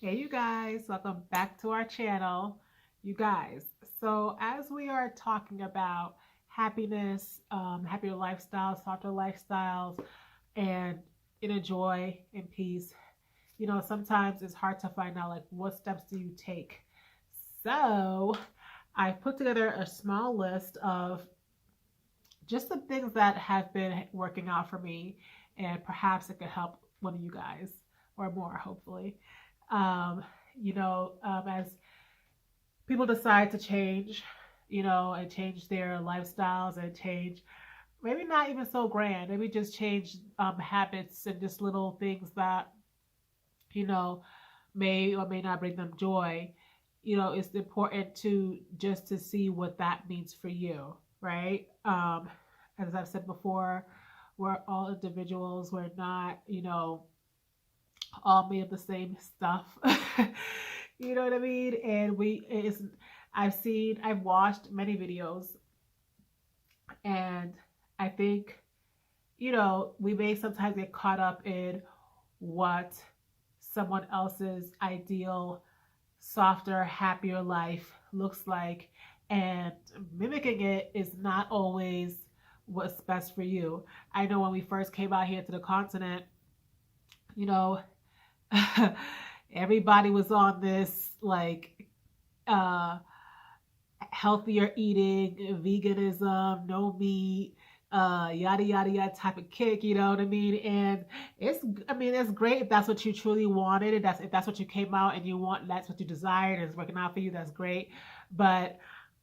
Hey, you guys, welcome back to our channel. You guys, so as we are talking about happiness, happier lifestyles, softer lifestyles, and inner joy and peace, sometimes it's hard to find out like what steps do you take. So I put together a small list of just the things that have been working out for me, and perhaps it could help one of you guys or more, hopefully. Um, as people decide to change, and change their lifestyles and change, maybe not even so grand, maybe just change habits and just little things that, you know, may or may not bring them joy. It's important to just to see what that means for you, right? As I've said before, we're all individuals. We're not, all made of the same stuff. You know what I mean? And I've watched many videos, and I think, we may sometimes get caught up in what someone else's ideal, softer, happier life looks like, and mimicking it is not always what's best for you. I know when we first came out here to the continent, you know, everybody was on this like uh healthier eating, veganism, no meat, yada yada yada type of kick, you know what I mean? And it's great if that's what you truly wanted, and that's if that's what you came out and you want, that's what you desired, and it's working out for you, that's great. But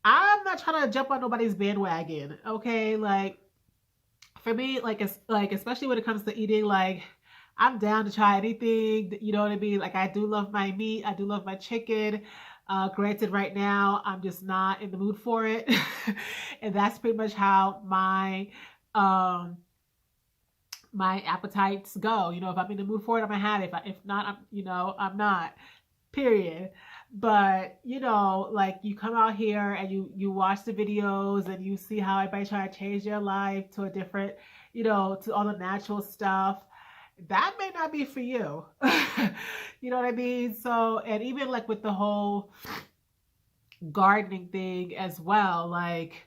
I'm not trying to jump on nobody's bandwagon, okay? Like for me, like it's like especially when it comes to eating, like I'm down to try anything. You know what I mean? Like I do love my meat. I do love my chicken. Granted, right now I'm just not in the mood for it, and that's pretty much how um my appetites go. If I'm in the mood for it, I'm gonna have it. If not, I'm not. Period. But like you come out here and you watch the videos and you see how everybody try to change their life to a different, to all the natural stuff. That may not be for you. You know what I mean? So, and even like with the whole gardening thing as well, like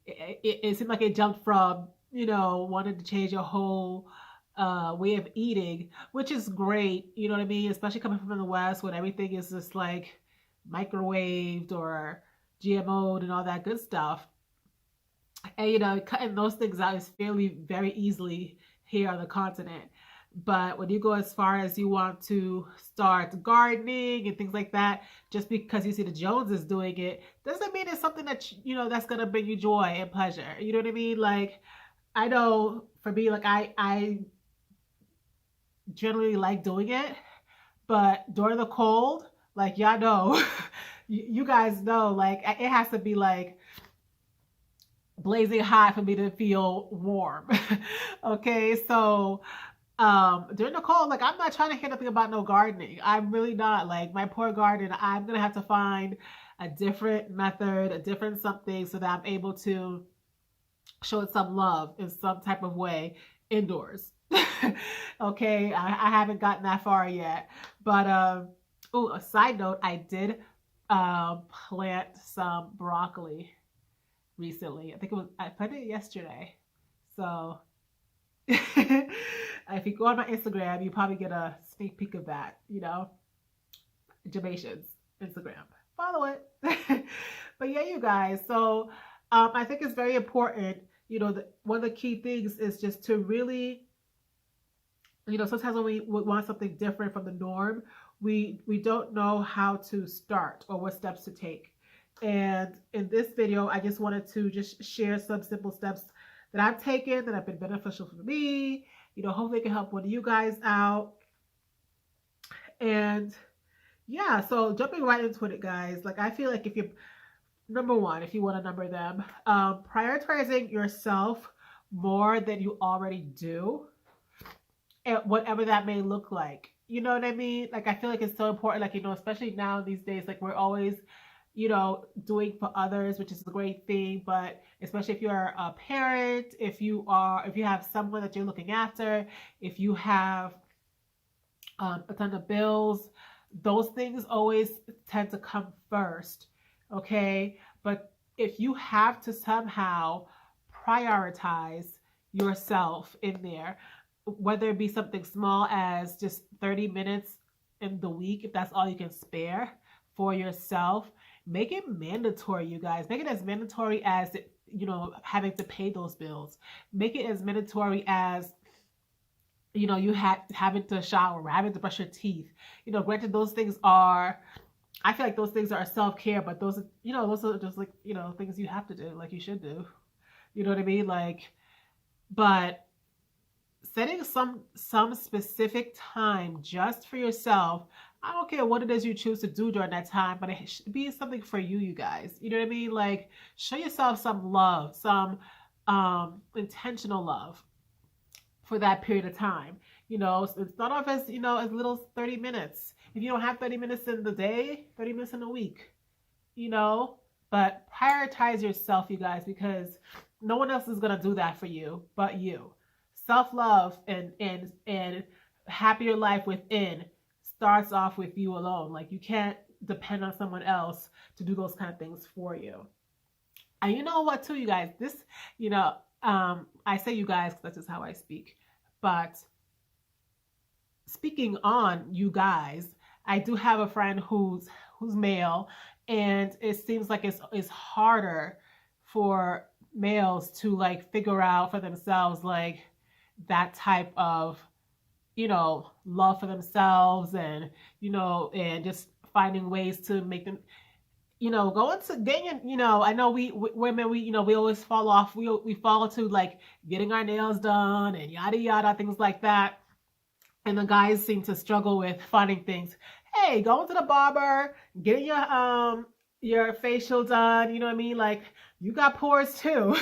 it seemed like it jumped from, wanting to change your whole way of eating, which is great. You know what I mean? Especially coming from the West when everything is just like microwaved or GMO'd and all that good stuff. And cutting those things out is fairly very easily here on the continent. But when you go as far as you want to start gardening and things like that, just because you see the Joneses doing it, doesn't mean it's something that that's gonna bring you joy and pleasure. You know what I mean? Like I know for me, like I generally like doing it, but during the cold, like y'all know, you guys know, like it has to be like blazing hot for me to feel warm. Okay, so during the cold, like I'm not trying to hear nothing about no gardening. I'm really not. Like my poor garden, I'm gonna have to find a different method, a different something, so that I'm able to show it some love in some type of way indoors. Okay, I haven't gotten that far yet, but oh, a side note, I did plant some broccoli recently. I think I planted it yesterday. So if you go on my Instagram, you probably get a sneak peek of that. Jamaitians Instagram. Follow it. But yeah, you guys. So I think it's very important. One of the key things is just to really, sometimes when we want something different from the norm, we don't know how to start or what steps to take. And in this video, I just wanted to just share some simple steps that I've taken that have been beneficial for me. Hopefully it can help one of you guys out. And yeah, so jumping right into it, guys. Like I feel like if you number one, if you want to number them, prioritizing yourself more than you already do, and whatever that may look like. You know what I mean? Like I feel like it's so important. Like especially now these days, like we're always doing for others, which is a great thing. But especially if you're a parent, if you have someone that you're looking after, if you have a ton of bills, Those things always tend to come first, okay? But if you have to somehow prioritize yourself in there, whether it be something small as just 30 minutes in the week, if that's all you can spare for yourself, make it mandatory, you guys. Make it as mandatory as, having to pay those bills. Make it as mandatory as, you having to shower, having to brush your teeth. Granted, those things are, I feel like those things are self-care, but those are just like, things you have to do, like you should do. You know what I mean? Like, but setting some specific time just for yourself. I don't care what it is you choose to do during that time, but it should be something for you, you guys. You know what I mean? Like, show yourself some love, some intentional love for that period of time. It's not off as, as little as 30 minutes. If you don't have 30 minutes in the day, 30 minutes in a week, but prioritize yourself, you guys, because no one else is going to do that for you but you. Self-love and happier life within starts off with you alone. Like, you can't depend on someone else to do those kind of things for you. And you know what, too, you guys, this, I say you guys because that's just how I speak. But speaking on you guys, I do have a friend who's male, and it seems like it's harder for males to like figure out for themselves like that type of love for themselves, and and just finding ways to make them go into getting, I know women, we always fall off. We fall to like getting our nails done and yada yada, things like that. And the guys seem to struggle with finding things. Hey, going to the barber, getting your facial done, you know what I mean? Like, you got pores too.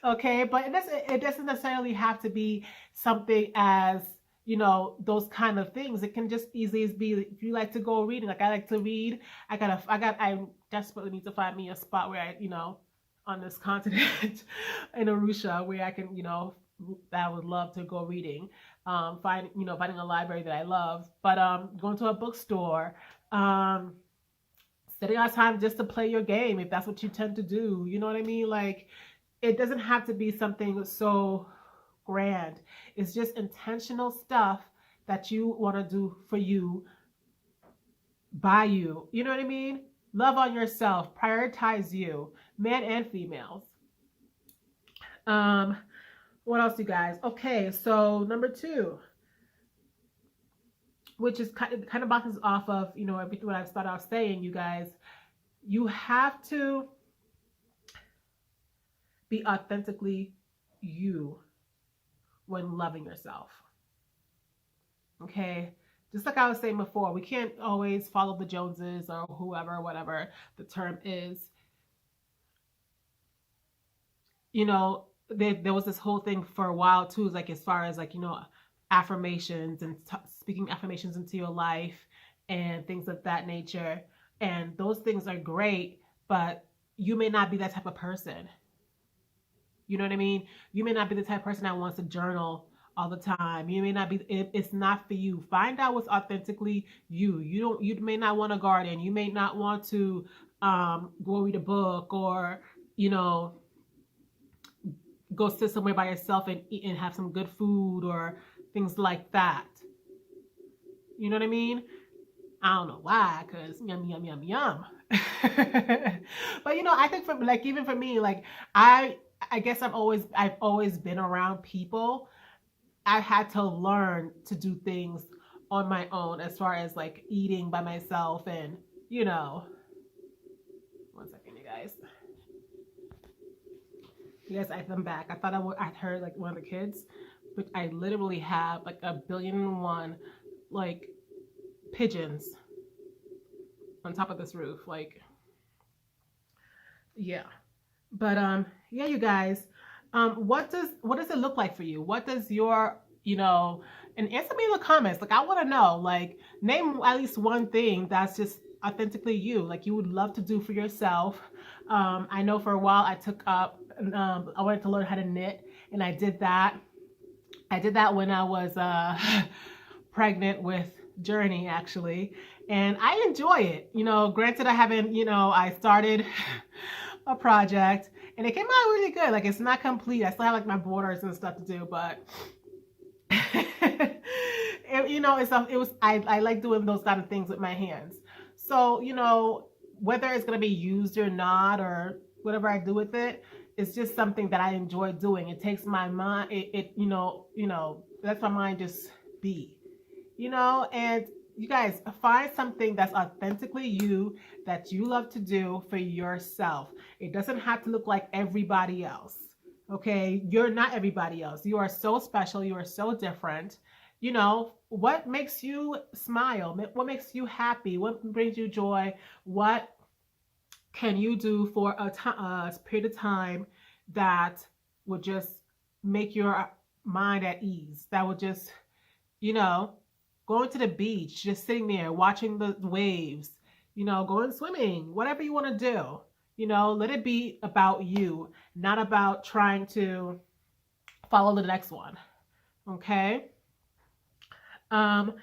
Okay, but it doesn't necessarily have to be something as, those kind of things. It can just easily be, if you like to go reading, like I like to read. I desperately need to find me a spot where I, on this continent in Arusha, where I can, that I would love to go reading. Finding a library that I love, but going to a bookstore, setting out time just to play your game if that's what you tend to do. You know what I mean? Like, it doesn't have to be something so grand. It's just intentional stuff that you want to do for you, by you. You know what I mean? Love on yourself. Prioritize you, men and females. What else, you guys? Okay, so number 2, which is kind of bounces off of everything what I've started off saying, you guys. You have to be authentically you when loving yourself. Okay, just like I was saying before, we can't always follow the Joneses or whoever, whatever the term is. There was this whole thing for a while too, like as far as like affirmations and speaking affirmations into your life and things of that nature, and those things are great, but you may not be that type of person. You know what I mean? You may not be the type of person that wants to journal all the time. You may not be. It's not for you. Find out what's authentically you. You may not want to garden. You may not want to go read a book, or go sit somewhere by yourself and eat and have some good food or things like that. You know what I mean? I don't know why, because yum, yum, yum, yum. But I think for like, even for me, like I guess I've always been around people. I had to learn to do things on my own, as far as like eating by myself, and one second, you guys. Yes, I'm back. I thought I'd heard like one of the kids, but I literally have like 1,000,000,001 like pigeons on top of this roof. Like, yeah. But yeah, you guys. What does it look like for you? What does your and answer me in the comments. Like, I want to know. Like, name at least one thing that's just authentically you, like you would love to do for yourself. I know for a while I took up. I wanted to learn how to knit, and I did that. I did that when I was pregnant with journey actually, and I enjoy it. Granted, I haven't, I started a project and it came out really good. Like it's not complete. I still have like my borders and stuff to do, but it was I like doing those kind of things with my hands. So whether it's gonna be used or not or whatever I do with it, it's just something that I enjoy doing. It takes my mind. It lets my mind just be. And you guys find something that's authentically you that you love to do for yourself. It doesn't have to look like everybody else. Okay, you're not everybody else. You are so special. You are so different. What makes you smile? What makes you happy? What brings you joy? What can you do for a period of time that would just make your mind at ease? That would just, you know, going to the beach, just sitting there watching the waves, going swimming, whatever you want to do. Let it be about you, not about trying to follow the next one. Okay. Um,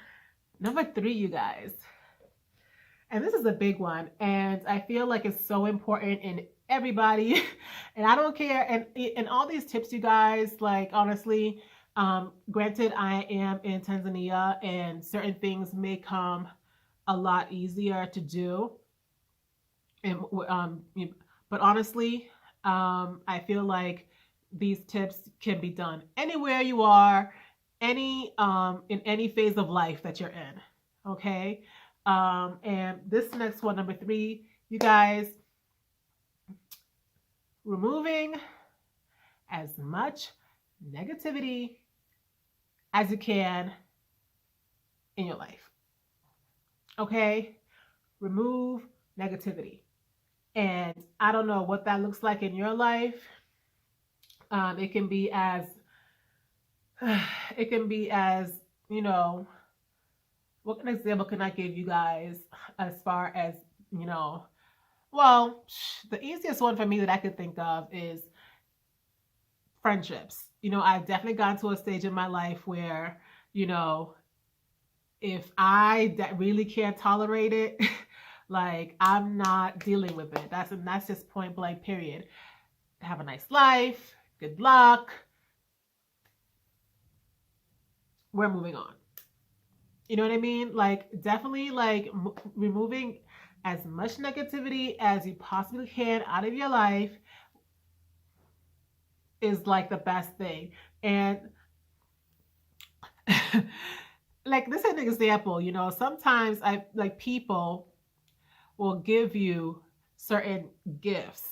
Number three, you guys, and this is a big one, and I feel like it's so important in everybody, and I don't care. And all these tips, you guys, like honestly, granted, I am in Tanzania, and certain things may come a lot easier to do, and but honestly, I feel like these tips can be done anywhere you are, in any phase of life that you're in. Okay. And this next one, number three, you guys, removing as much negativity as you can in your life. Okay. Remove negativity. And I don't know what that looks like in your life. It can be as, what example can I give you guys as far as, you know, well, the easiest one for me that I could think of is friendships. I've definitely gotten to a stage in my life where, you know, if I really can't tolerate it, like I'm not dealing with it. That's just point blank, period. Have a nice life. Good luck. We're moving on. You know what I mean? Like definitely like removing as much negativity as you possibly can out of your life is like the best thing. And like this is an example, sometimes I like people will give you certain gifts,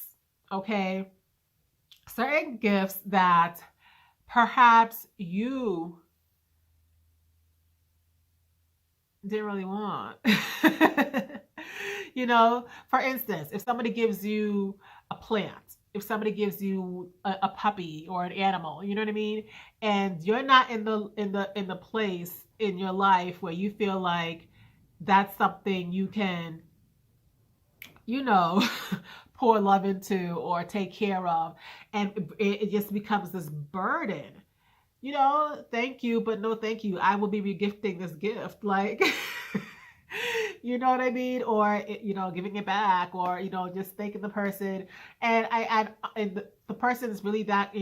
okay? Certain gifts that perhaps you didn't really want. For instance, if somebody gives you a plant, if somebody gives you a puppy or an animal, you know what I mean? And you're not in the place in your life where you feel like that's something you can, you know, pour love into or take care of, and it just becomes this burden. Thank you, but no thank you. I will be regifting this gift. Like, you know what I mean? Or, giving it back, or, just thanking the person. And the person is really that,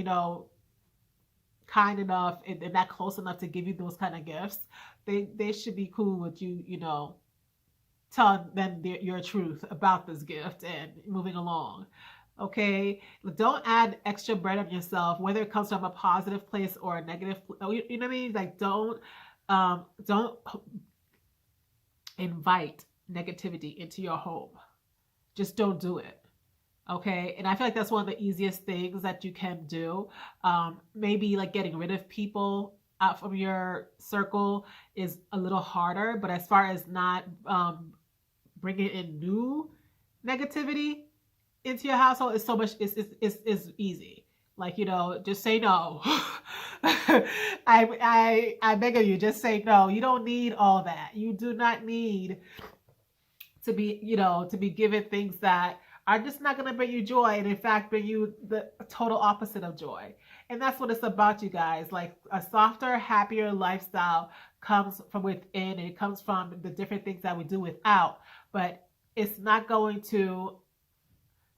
kind enough and that close enough to give you those kind of gifts. They should be cool with you, telling them your truth about this gift and moving along. Okay, don't add extra bread on yourself, whether it comes from a positive place or a negative. You know what I mean? Like don't invite negativity into your home. Just don't do it. Okay, and I feel like that's one of the easiest things that you can do. Maybe like getting rid of people out from your circle is a little harder, but as far as not bringing in new negativity into your household, is so much. It's easy. Like, just say no. I beg of you, just say no. You don't need all that. You do not need to be given things that are just not going to bring you joy, and in fact bring you the total opposite of joy. And that's what it's about, you guys. Like a softer, happier lifestyle comes from within. It comes from the different things that we do without. But it's not going to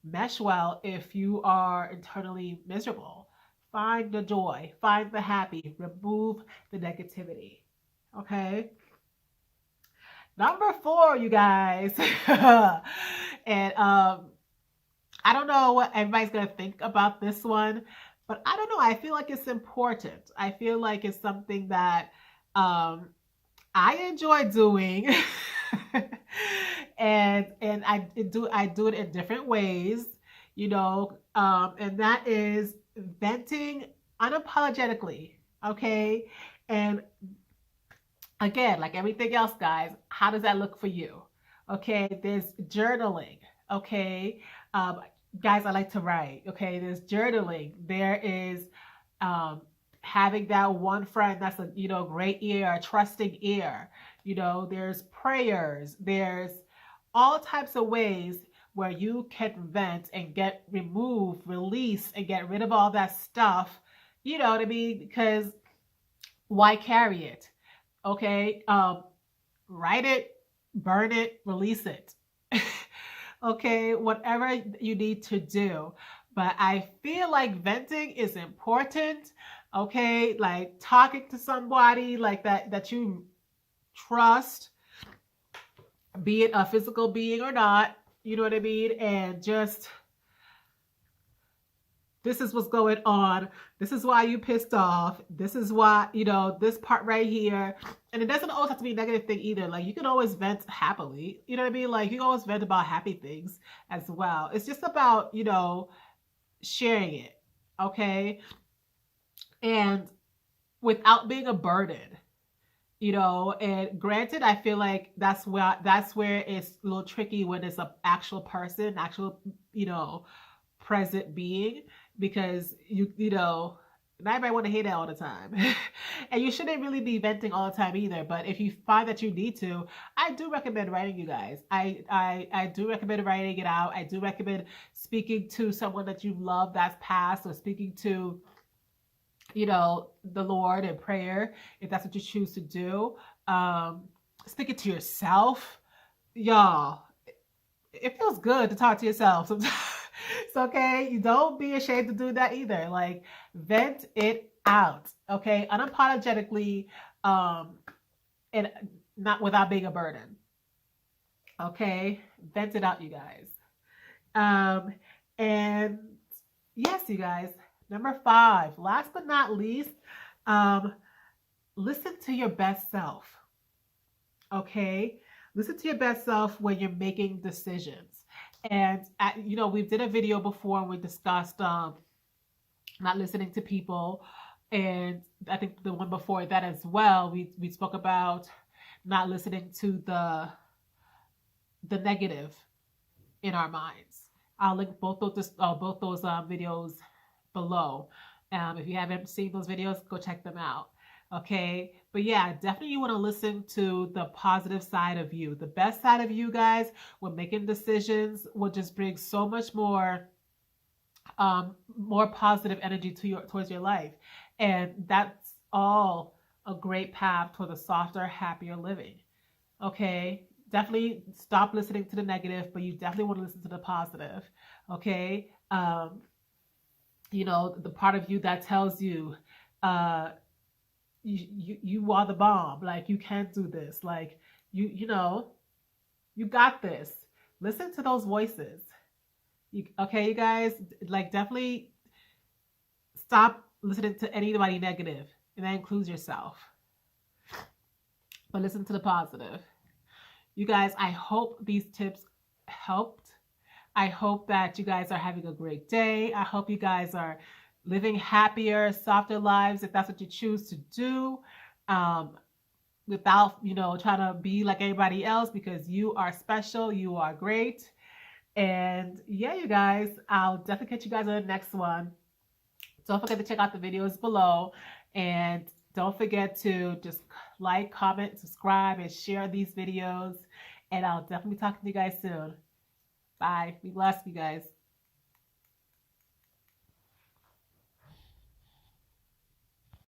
mesh well if you are internally miserable. Find the joy, find the happy, remove the negativity. Okay. Number four, you guys. And I don't know what everybody's gonna think about this one, but I don't know. I feel like it's important. I feel like it's something that um, I enjoy doing, and I do it in different ways, and that is venting unapologetically. Okay, and again, like everything else, guys, how does that look for you? Okay, there's journaling. Okay, um, guys, I like to write. Okay, there's journaling. There is um, having that one friend that's a great ear, a trusting ear. There's prayers. There's all types of ways where you can vent and get remove, release, and get rid of all that stuff. You know what I mean? Because why carry it? Okay, write it, burn it, release it. Okay, whatever you need to do. But I feel like venting is important. Okay, like talking to somebody like that you trust, be it a physical being or not, you know what I mean? And just this is what's going on. This is why you pissed off. This is why, this part right here. And it doesn't always have to be a negative thing either. Like you can always vent happily. You know what I mean? Like you can always vent about happy things as well. It's just about, sharing it. Okay. And without being a burden. And granted, I feel like that's where it's a little tricky when it's an actual person, actual, present being, because not everybody want to hear that all the time. And you shouldn't really be venting all the time either. But if you find that you need to, I do recommend writing, you guys. I do recommend writing it out. I do recommend speaking to someone that you love that's passed, or speaking to the Lord in prayer, if that's what you choose to do. Speaking to yourself, y'all, it feels good to talk to yourself sometimes. It's okay. You don't be ashamed to do that either. Like vent it out. Okay. Unapologetically, and not without being a burden. Okay. Vent it out, you guys. And yes, you guys, number 5, last but not least, listen to your best self. Okay. Listen to your best self when you're making decisions. And we did a video before and we discussed not listening to people, and I think the one before that as well, we spoke about not listening to the negative in our minds. I'll link both those videos below. If you haven't seen those videos, go check them out. Okay. But yeah, definitely you want to listen to the positive side of you. The best side of you, guys, when making decisions will just bring so much more positive energy towards your life. And that's all a great path toward a softer, happier living. Okay. Definitely stop listening to the negative, but you definitely want to listen to the positive. Okay. The part of you that tells you, you are the bomb. Like you can't do this. Like you got this. Listen to those voices. Okay, you guys, like definitely stop listening to anybody negative, and that includes yourself. But listen to the positive. You guys, I hope these tips helped. I hope that you guys are having a great day. I hope you guys are living happier, softer lives, if that's what you choose to do, without, trying to be like everybody else, because you are special, you are great. And yeah, you guys, I'll definitely catch you guys on the next one. Don't forget to check out the videos below, and don't forget to just like, comment, subscribe, and share these videos. And I'll definitely be talking to you guys soon. Bye. Be blessed, you guys.